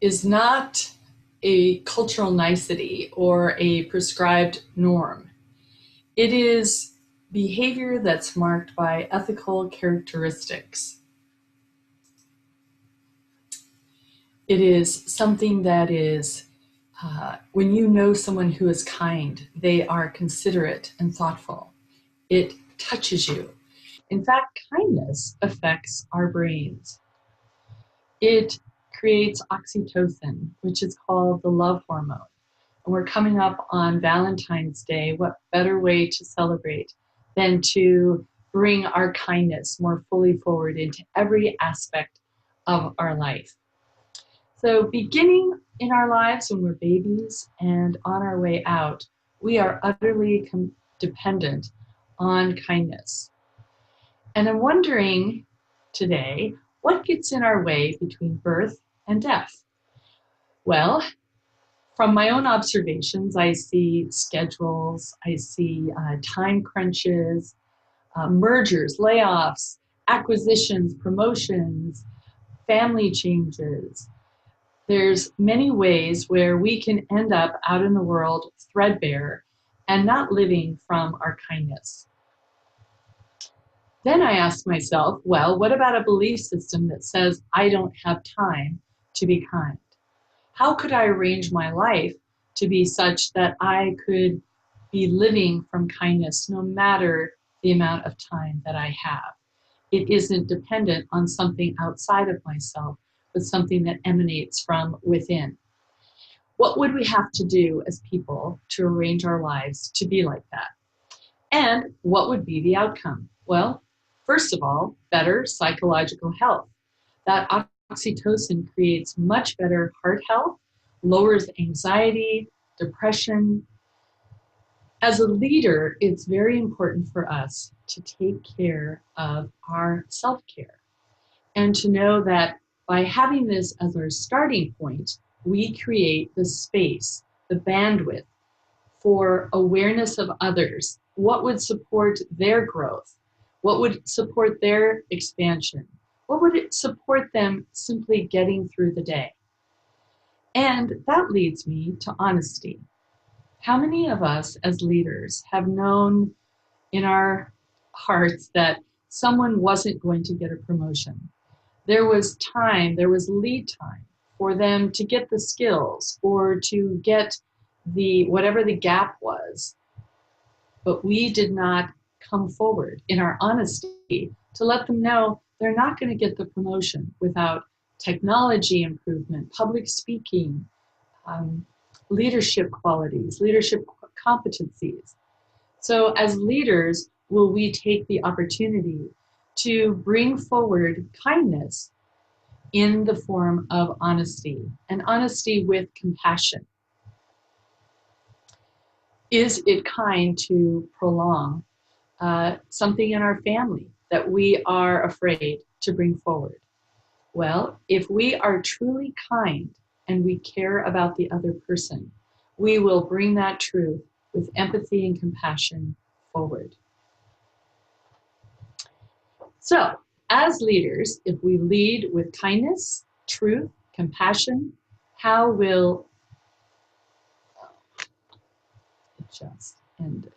is not a cultural nicety or a prescribed norm. It is behavior that's marked by ethical characteristics. It is something that is, when you know someone who is kind, they are considerate and thoughtful. It touches you. In fact, kindness affects our brains. It creates oxytocin, which is called the love hormone. And we're coming up on Valentine's Day. What better way to celebrate than to bring our kindness more fully forward into every aspect of our life? So beginning in our lives when we're babies and on our way out, we are utterly dependent on kindness. And I'm wondering today, what gets in our way between birth and death? Well, from my own observations, I see schedules, I see time crunches, mergers, layoffs, acquisitions, promotions, family changes. There's many ways where we can end up out in the world threadbare and not living from our kindness. Then I asked myself, well, what about a belief system that says I don't have time to be kind? How could I arrange my life to be such that I could be living from kindness no matter the amount of time that I have? It isn't dependent on something outside of myself, but something that emanates from within. What would we have to do as people to arrange our lives to be like that? And what would be the outcome? Well, first of all, better psychological health. That oxytocin creates much better heart health, lowers anxiety, depression. As a leader, it's very important for us to take care of our self-care and to know that by having this as our starting point, we create the space, the bandwidth for awareness of others. What would support their growth? What would support their expansion? What would it support them simply getting through the day? And that leads me to honesty. How many of us as leaders have known in our hearts that someone wasn't going to get a promotion? There was time, there was lead time for them to get the skills or to get the whatever the gap was. But we did not come forward in our honesty to let them know they're not going to get the promotion without technology improvement, public speaking, leadership qualities, leadership competencies. So as leaders, will we take the opportunity to bring forward kindness in the form of honesty, and honesty with compassion? Is it kind to prolong something in our family that we are afraid to bring forward? Well, if we are truly kind and we care about the other person, we will bring that truth with empathy and compassion forward. So, as leaders, if we lead with kindness, truth, compassion, how will adjust and